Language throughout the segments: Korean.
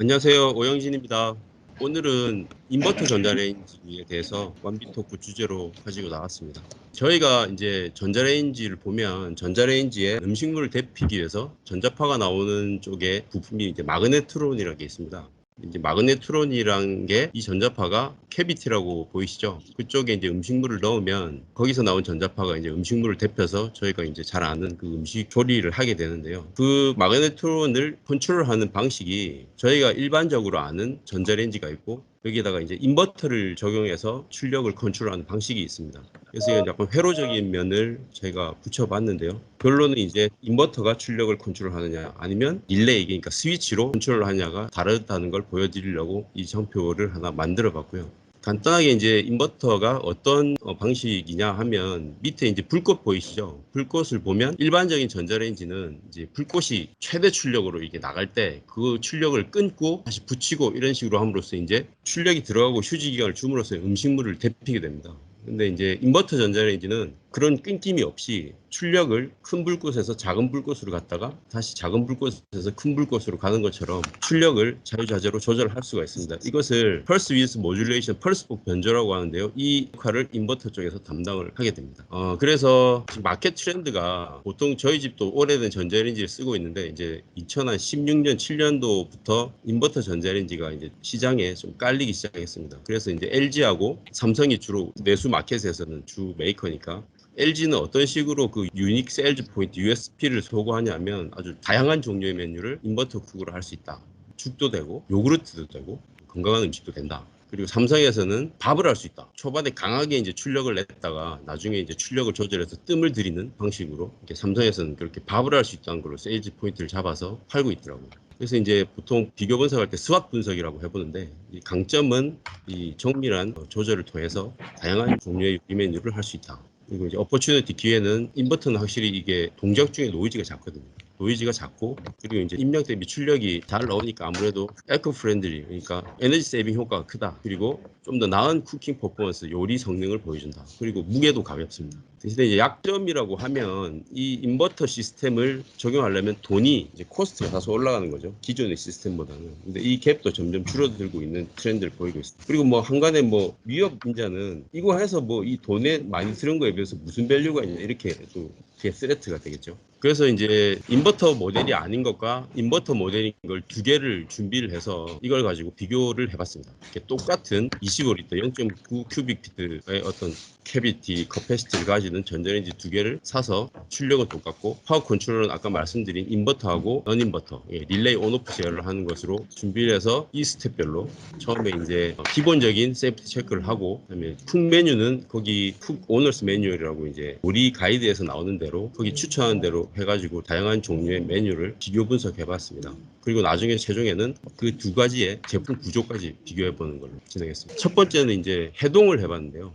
안녕하세요. 오영진입니다. 오늘은 인버터 전자레인지에 대해서 완비토크 주제로 가지고 나왔습니다. 저희가 이제 전자레인지를 보면 전자레인지에 음식물을 데피기 위해서 전자파가 나오는 쪽에 부품이 이제 마그네트론이라는 게 있습니다. 이제 마그네트론이란 게 이 전자파가 캐비티라고 보이시죠? 그쪽에 이제 음식물을 넣으면 거기서 나온 전자파가 이제 음식물을 데펴서 저희가 이제 잘 아는 그 음식 조리를 하게 되는데요. 그 마그네트론을 컨트롤하는 방식이 저희가 일반적으로 아는 전자레인지가 있고 여기에다가 이제 인버터를 적용해서 출력을 컨트롤하는 방식이 있습니다. 그래서 이건 약간 회로적인 면을 제가 붙여봤는데요. 결론은 이제 인버터가 출력을 컨트롤하느냐 아니면 릴레이, 그러니까 스위치로 컨트롤하느냐가 다르다는 걸 보여드리려고 이 정표를 하나 만들어 봤고요. 간단하게 이제 인버터가 어떤 방식이냐 하면 밑에 이제 불꽃 보이시죠? 불꽃을 보면 일반적인 전자레인지는 이제 불꽃이 최대 출력으로 이게 나갈 때 그 출력을 끊고 다시 붙이고 이런 식으로 함으로써 이제 출력이 들어가고 휴지 기간을 줌으로써 음식물을 데피게 됩니다. 근데 이제 인버터 전자레인지는 그런 끊김이 없이 출력을 큰 불꽃에서 작은 불꽃으로 갔다가 다시 작은 불꽃에서 큰 불꽃으로 가는 것처럼 출력을 자유자재로 조절할 수가 있습니다. 이것을 펄스 위드 모듈레이션, 펄스폭 변조라고 하는데요. 이 역할을 인버터 쪽에서 담당을 하게 됩니다. 그래서 지금 마켓 트렌드가 보통 저희 집도 오래된 전자레인지를 쓰고 있는데 이제 2016년, 7년도부터 인버터 전자레인지가 이제 시장에 좀 깔리기 시작했습니다. 그래서 이제 LG하고 삼성이 주로 내수 마켓에서는 주 메이커니까 LG는 어떤 식으로 그 유닉 세일즈 포인트 USP를 소구하냐면 아주 다양한 종류의 메뉴를 인버터 쿡으로 할 수 있다. 죽도 되고 요구르트도 되고 건강한 음식도 된다. 그리고 삼성에서는 밥을 할 수 있다. 초반에 강하게 이제 출력을 냈다가 나중에 이제 출력을 조절해서 뜸을 들이는 방식으로 이렇게 삼성에서는 그렇게 밥을 할 수 있다는 걸로 세일즈 포인트를 잡아서 팔고 있더라고요. 그래서 이제 보통 비교 분석할 때 스왑 분석이라고 해보는데 이 강점은 이 정밀한 조절을 통해서 다양한 종류의 요리 메뉴를 할 수 있다. 그리고 이제 어퍼튜니티 기회는 인버터는 확실히 이게 동작 중에 노이즈가 작거든요. 노이즈가 작고 그리고 이제 입력 대비 출력이 잘 나오니까 아무래도 에코 프렌들리, 그러니까 에너지 세이빙 효과가 크다. 그리고 좀 더 나은 쿠킹 퍼포먼스, 요리 성능을 보여준다. 그리고 무게도 가볍습니다. 대신에 이제 약점이라고 하면 이 인버터 시스템을 적용하려면 돈이 이제 코스트가 다소 올라가는 거죠. 기존의 시스템보다는. 근데 이 갭도 점점 줄어들고 있는 트렌드를 보이고 있습니다. 그리고 뭐 한간에 뭐 위협 인자는 이거 해서 뭐 이 돈에 많이 들은 거에 비해서 무슨 밸류가 있냐 이렇게 또 그게 스레트가 되겠죠. 그래서 이제 인버터 모델이 아닌 것과 인버터 모델인 걸 두 개를 준비를 해서 이걸 가지고 비교를 해봤습니다. 똑같은 25리터 0.9 큐빅피트의 어떤 캐비티, 커패시티를 가지는 전자레인지 두 개를 사서 출력은 똑같고 파워 컨트롤은 아까 말씀드린 인버터하고 넌 인버터, 릴레이 온오프 제어를 하는 것으로 준비를 해서 이 스텝별로 처음에 이제 기본적인 세이프티 체크를 하고 그다음에 쿡 메뉴는 거기 쿡 오너스 매뉴얼이라고 이제 우리 가이드에서 나오는 대로 거기 추천하는 대로 해가지고 다양한 종류의 메뉴를 비교 분석해봤습니다. 그리고 나중에 최종에는 그 두 가지의 제품 구조까지 비교해보는 걸로 진행했습니다. 첫 번째는 이제 해동을 해봤는데요.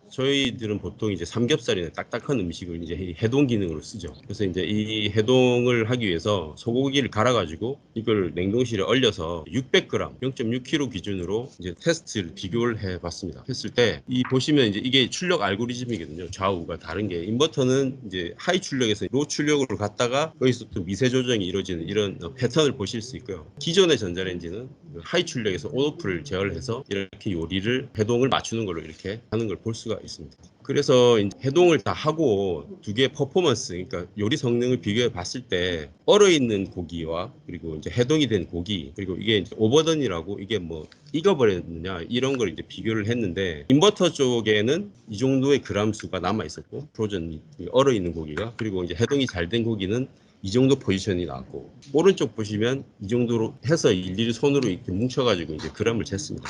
저희들은 보통 이제 삼겹살이나 딱딱한 음식을 이제 해동 기능으로 쓰죠. 그래서 이제 이 해동을 하기 위해서 소고기를 갈아가지고 이걸 냉동실에 얼려서 600g, 0.6kg 기준으로 이제 테스트를 비교를 해봤습니다. 했을 때 이 보시면 이제 이게 출력 알고리즘이거든요. 좌우가 다른 게 인버터는 이제 하이 출력에서 로 출력으로 갔다가 거기서 또 미세 조정이 이루어지는 이런 패턴을 보실 수 있고요. 기존의 전자레인지는 하이 출력에서 온오프를 제어를 해서 이렇게 요리를 해동을 맞추는 걸로 이렇게 하는 걸 볼 수가 있습니다. 그래서 이제 해동을 다 하고 두 개의 퍼포먼스, 그러니까 요리 성능을 비교해 봤을 때 얼어 있는 고기와 그리고 이제 해동이 된 고기, 그리고 이게 이제 오버던이라고 이게 뭐 익어버렸느냐 이런 걸 이제 비교를 했는데 인버터 쪽에는 이 정도의 그람 수가 남아 있었고 프로전 얼어 있는 고기가, 그리고 이제 해동이 잘 된 고기는 이 정도 포지션이 나왔고 오른쪽 보시면 이 정도로 해서 일일이 손으로 이렇게 뭉쳐가지고 이제 그램을 쟀습니다.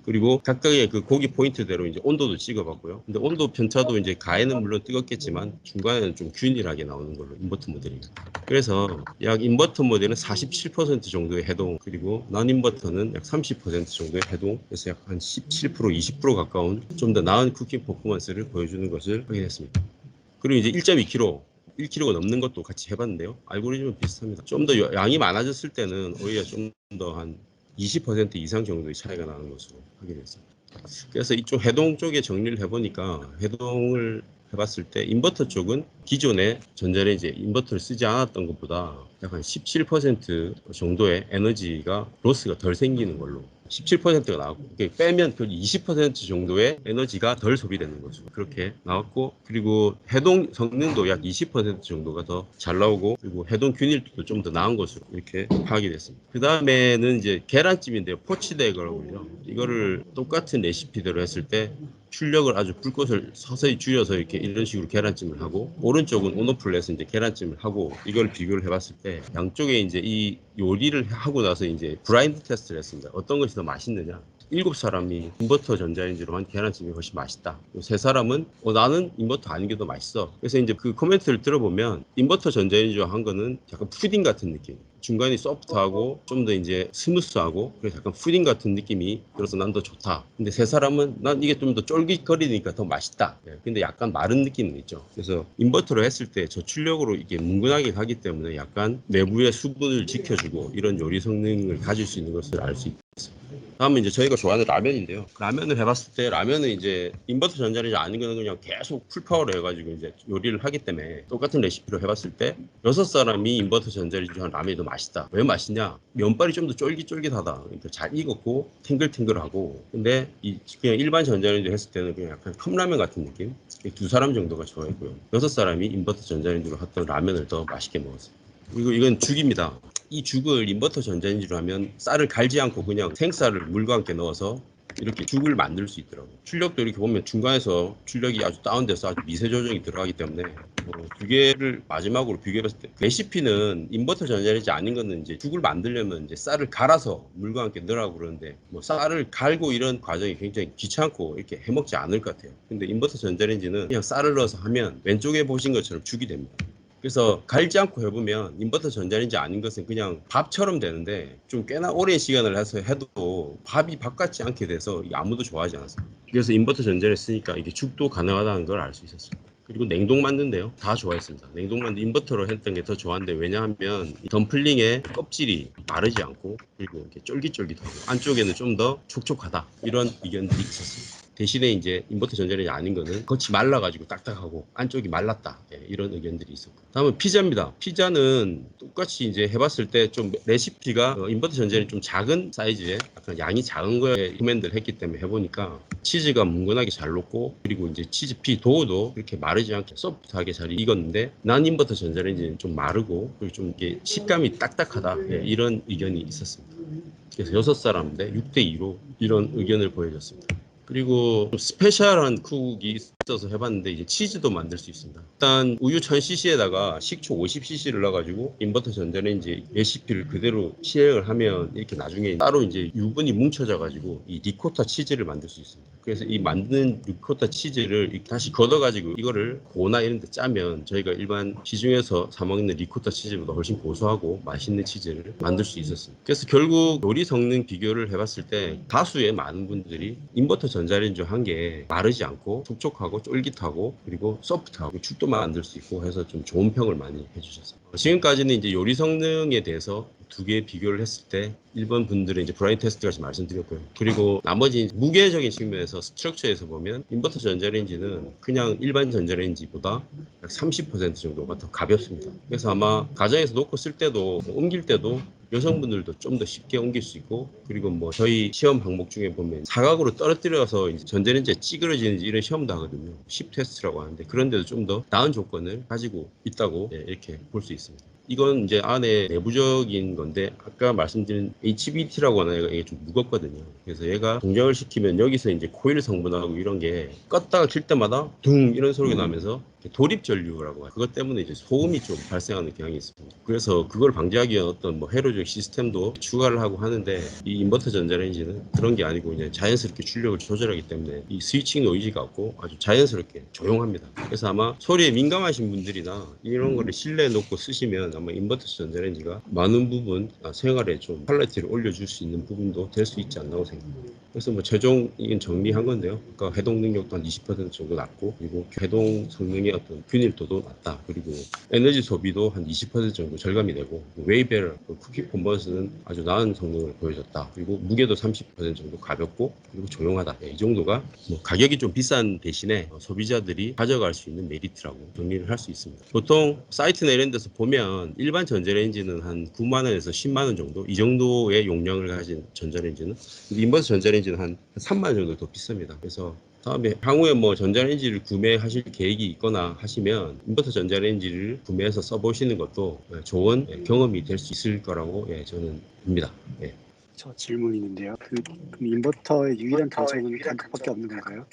그리고 각각의 그 고기 포인트대로 이제 온도도 찍어봤고요. 근데 온도 편차도 이제 가에는 물론 뜨겁겠지만 중간에는 좀 균일하게 나오는 걸로 인버터 모델입니다. 그래서 약 인버터 모델은 47% 정도의 해동, 그리고 난 인버터는 약 30% 정도의 해동, 그래서 약 한 17%, 20% 가까운 좀 더 나은 쿠킹 퍼포먼스를 보여주는 것을 확인했습니다. 그리고 이제 1.2kg, 1kg가 넘는 것도 같이 해봤는데요. 알고리즘은 비슷합니다. 좀 더 양이 많아졌을 때는 오히려 좀 더 한 20% 이상 정도의 차이가 나는 것으로 확인했습니다. 그래서 이쪽 해동 쪽에 정리를 해보니까 해동을 해봤을 때 인버터 쪽은 기존에 전자레인지 인버터를 쓰지 않았던 것보다 약 한 17% 정도의 에너지가 로스가 덜 생기는 걸로 17%가 나왔고 빼면 그 20% 정도의 에너지가 덜 소비되는 거죠. 그렇게 나왔고 그리고 해동 성능도 약 20% 정도가 더 잘 나오고 그리고 해동 균일도도 좀 더 나은 것으로 이렇게 파악이 됐습니다. 그 다음에는 이제 계란찜인데요. 포치대거라고 그러죠. 이거를 똑같은 레시피대로 했을 때 출력을 아주 불꽃을 서서히 줄여서 이렇게 이런 식으로 계란찜을 하고 오른쪽은 온오프를 해서 이제 계란찜을 하고 이걸 비교를 해봤을 때 양쪽에 이제 이 요리를 하고 나서 이제 브라인드 테스트를 했습니다. 어떤 것이 더 맛있느냐? 7사람이 인버터 전자레인지로 한 계란찜이 훨씬 맛있다. 3사람은 나는 인버터 아닌 게 더 맛있어. 그래서 이제 그 코멘트를 들어보면 인버터 전자레인지로 한 거는 약간 푸딩 같은 느낌. 중간이 소프트하고 좀 더 이제 스무스하고 그래서 약간 푸딩 같은 느낌이 들어서 난 더 좋다. 근데 3사람은 난 이게 좀 더 쫄깃거리니까 더 맛있다. 근데 약간 마른 느낌은 있죠. 그래서 인버터로 했을 때 저출력으로 이게 뭉근하게 가기 때문에 약간 내부의 수분을 지켜주고 이런 요리 성능을 가질 수 있는 것을 알 수 있습니다. 다음은 이제 저희가 좋아하는 라면인데요. 라면을 해봤을 때 라면은 이제 인버터 전자레인지 아닌 거는 그냥 계속 풀파워로 해가지고 이제 요리를 하기 때문에 똑같은 레시피로 해봤을 때 6사람이 인버터 전자레인지 한 라면이 더 맛있다. 왜 맛있냐? 면발이 좀 더 쫄깃쫄깃하다. 그러니까 잘 익었고 탱글탱글하고 근데 그냥 일반 전자레인지 했을 때는 그냥 약간 컵라면 같은 느낌? 2사람 정도가 좋아했고요. 6사람이 인버터 전자레인지로 했던 라면을 더 맛있게 먹었어요. 그리고 이건 죽입니다. 이 죽을 인버터 전자레인지로 하면 쌀을 갈지 않고 그냥 생쌀을 물과 함께 넣어서 이렇게 죽을 만들 수 있더라고요. 출력도 이렇게 보면 중간에서 출력이 아주 다운돼서 아주 미세 조정이 들어가기 때문에 두 개를 마지막으로 비교해봤을 때 레시피는 인버터 전자레인지 아닌 거는 이제 죽을 만들려면 이제 쌀을 갈아서 물과 함께 넣으라고 그러는데 쌀을 갈고 이런 과정이 굉장히 귀찮고 이렇게 해먹지 않을 것 같아요. 근데 인버터 전자레인지는 그냥 쌀을 넣어서 하면 왼쪽에 보신 것처럼 죽이 됩니다. 그래서 갈지 않고 해보면 인버터 전자레인지 아닌 것은 그냥 밥처럼 되는데 좀 꽤나 오랜 시간을 해서 해도 밥이 밥 같지 않게 돼서 아무도 좋아하지 않았어요. 그래서 인버터 전자를 쓰니까 이게 죽도 가능하다는 걸 알 수 있었어요. 그리고 냉동 만든데요. 다 좋아했습니다. 냉동 만두 인버터로 했던 게 더 좋았는데 왜냐하면 덤플링의 껍질이 마르지 않고 그리고 이렇게 쫄깃쫄깃하고 안쪽에는 좀 더 촉촉하다 이런 의견들이 있었습니다. 대신에 이제 인버터 전자레인지 아닌 거는 겉이 말라가지고 딱딱하고 안쪽이 말랐다 이런 의견들이 있었고 다음은 피자입니다. 피자는 똑같이 이제 해봤을 때 좀 레시피가 인버터 전자레인지 좀 작은 사이즈에 약간 양이 작은 거에 코맨드를 했기 때문에 해보니까 치즈가 뭉근하게 잘 녹고 그리고 이제 치즈피 도우도 그렇게 마르지 않게 소프트하게 잘 익었는데 난 인버터 전자레인지는 좀 마르고 그리고 좀 이게 식감이 딱딱하다 이런 의견이 있었습니다. 그래서 6사람 대 6대2로 이런 의견을 보여줬습니다. 그리고 좀 스페셜한 쿡이 있어서 해봤는데 이제 치즈도 만들 수 있습니다. 일단 우유 1000cc에다가 식초 50cc를 넣어가지고 인버터 전자레인지 레시피를 그대로 시행을 하면 이렇게 나중에 따로 이제 유분이 뭉쳐져가지고 이 리코타 치즈를 만들 수 있습니다. 그래서 이 만든 리코타 치즈를 다시 걷어가지고 이거를 고나 이런 데 짜면 저희가 일반 시중에서 사 먹는 리코타 치즈보다 훨씬 고소하고 맛있는 치즈를 만들 수 있었습니다. 그래서 결국 요리 성능 비교를 해봤을 때 다수의 많은 분들이 인버터 전자레인지 한 게 마르지 않고 촉촉하고 쫄깃하고 그리고 소프트하고 죽도 만들 수 있고 해서 좀 좋은 평을 많이 해주셨어요. 지금까지는 이제 요리 성능에 대해서 두 개 비교를 했을 때 1번 분들은 이제 브라인 테스트 같이 말씀드렸고요. 그리고 나머지 무게적인 측면에서 스트럭처에서 보면 인버터 전자레인지는 그냥 일반 전자레인지보다 약 30% 정도가 더 가볍습니다. 그래서 아마 가정에서 놓고 쓸 때도 옮길 때도 여성분들도 좀 더 쉽게 옮길 수 있고 그리고 뭐 저희 시험 항목 중에 보면 사각으로 떨어뜨려서 이제 전자레인지에 찌그러지는지 이런 시험도 하거든요. 10 테스트라고 하는데 그런데도 좀 더 나은 조건을 가지고 있다고 이렇게 볼 수 있습니다. 이건 이제 안에 내부적인 건데 아까 말씀드린 HBT라고 하는 애가 이게 좀 무겁거든요. 그래서 얘가 동작을 시키면 여기서 이제 코일 성분하고 이런 게 껐다가 킬 때마다 둥 이런 소리가 나면서 도립 전류라고 해요. 그것 때문에 이제 소음이 좀 발생하는 경향이 있습니다. 그래서 그걸 방지하기 위한 어떤 뭐 해로적 시스템도 추가를 하고 하는데 이 인버터 전자레인지는 그런 게 아니고 그냥 자연스럽게 출력을 조절하기 때문에 이 스위칭 노이즈가 없고 아주 자연스럽게 조용합니다. 그래서 아마 소리에 민감하신 분들이나 이런 거를 실내에 놓고 쓰시면 아마 인버터 전자레인지가 많은 부분 생활에 좀 퀄리티를 올려줄 수 있는 부분도 될 수 있지 않나고 생각합니다. 그래서 뭐 최종적인 정리한 건데요. 그러니까 해동 능력도 한 20% 정도 낮고, 그리고 해동 성능의 어떤 균일도도 낮다. 그리고 에너지 소비도 한 20% 정도 절감이 되고, 웨이벨 쿠키 콘버스는 아주 나은 성능을 보여줬다. 그리고 무게도 30% 정도 가볍고, 그리고 조용하다. 이 정도가 뭐 가격이 좀 비싼 대신에 소비자들이 가져갈 수 있는 메리트라고 정리를 할 수 있습니다. 보통 사이트나 이런 데서 보면 일반 전자레인지는 한 9만 원에서 10만 원 정도, 이 정도의 용량을 가진 전자레인지는, 인버터 전자레인지는 한 3만 원 정도 더 비쌉니다. 그래서 다음에 향후에 뭐 전자레인지를 구매하실 계획이 있거나 하시면 인버터 전자레인지를 구매해서 써보시는 것도 좋은 경험이 될 수 있을 거라고 저는 봅니다. 예. 저 질문이 있는데요. 그럼 인버터의 유일한 단점은 가격밖에 없는 건가요?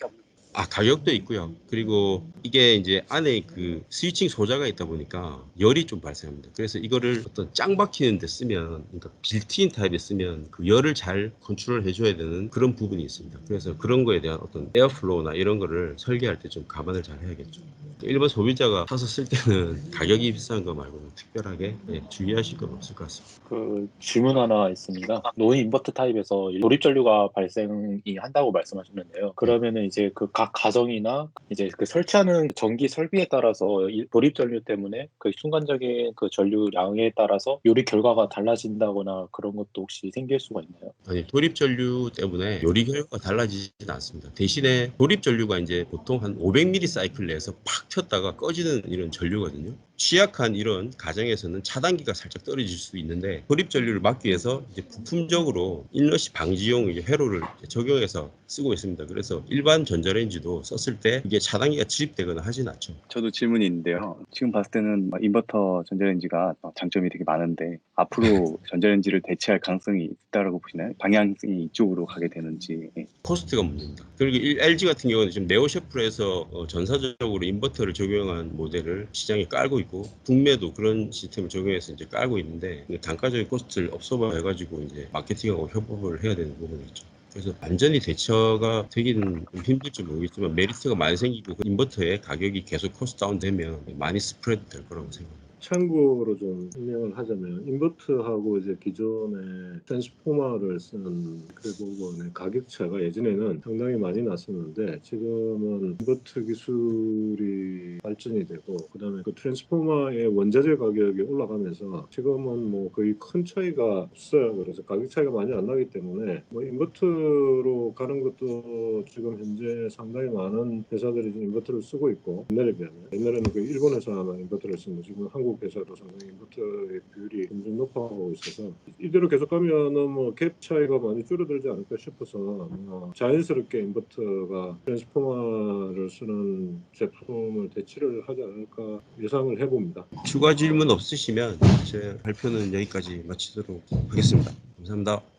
가격도 있고요. 그리고 이게 이제 안에 그 스위칭 소자가 있다 보니까 열이 좀 발생합니다. 그래서 이거를 어떤 짱 박히는 데 쓰면, 그러니까 빌트인 타입에 쓰면 그 열을 잘 컨트롤 해줘야 되는 그런 부분이 있습니다. 그래서 그런 거에 대한 어떤 에어플로우나 이런 거를 설계할 때 좀 감안을 잘 해야겠죠. 일반 소비자가 사서 쓸 때는 가격이 비싼 거 말고는 특별하게 주의하실 건 없을 것 같습니다. 그 질문 하나 있습니다. 노 인버터 타입에서 조립 전류가 발생이 한다고 말씀하셨는데요. 그러면은 이제 그 각 가정이나 이제 그 설치하는 전기 설비에 따라서 이 조립 전류 때문에 그 순간적인 그 전류량에 따라서 요리 결과가 달라진다거나 그런 것도 혹시 생길 수가 있나요? 아니, 돌입 전류 때문에 요리 결과가 달라지진 않습니다. 대신에 돌입 전류가 이제 보통 한 500ml 사이클 내에서 팍 튀었다가 꺼지는 이런 전류거든요. 취약한 이런 가정에서는 차단기가 살짝 떨어질 수 있는데, 돌입 전류를 막기 위해서 이제 부품적으로 인러시 방지용 이제 회로를 적용해서 쓰고 있습니다. 그래서 일반 전자레인지도 썼을 때 이게 차단기가 지립되거나 하진 않죠. 저도 질문이 있는데요. 지금 봤을 때는 인버터 전자레인지가 장점이 되게 많은데 앞으로 전자레인지를 대체할 가능성이 있다라고 보시나요? 방향성이 이쪽으로 가게 되는지. 코스트가 문제입니다. 그리고 LG 같은 경우는 지금 네오셰프에서 전사적으로 인버터를 적용한 모델을 시장에 깔고 있고, 북매도 그런 시스템을 적용해서 이제 깔고 있는데, 단가적인 코스트를 업소바 해가지고 이제 마케팅하고 협업을 해야 되는 부분이 있죠. 그래서 완전히 대처가 되기는 좀 힘들지 모르겠지만, 메리트가 많이 생기고 그 인버터의 가격이 계속 코스트 다운되면 많이 스프레드 될 거라고 생각합니다. 참고로 좀 설명을 하자면 인버터하고 이제 기존의 트랜스포머를 쓰는 그 부분의 가격 차가 예전에는 상당히 많이 났었는데, 지금은 인버터 기술이 발전이 되고 그다음에 그 트랜스포머의 원자재 가격이 올라가면서 지금은 뭐 거의 큰 차이가 없어요. 그래서 가격 차이가 많이 안 나기 때문에 뭐 인버터로 가는 것도 지금 현재 상당히 많은 회사들이 지금 인버터를 쓰고 있고, 옛날에는 그 일본 회사만 인버터를 쓰는, 지금 한국 회사도 상당히 인버터의 비율이 점점 높아가고 있어서 이대로 계속 가면은 뭐 갭 차이가 많이 줄어들지 않을까 싶어서 자연스럽게 인버터가 트랜스포머를 쓰는 제품을 대체를 하지 않을까 예상을 해봅니다. 추가 질문 없으시면 제 발표는 여기까지 마치도록 하겠습니다. 감사합니다.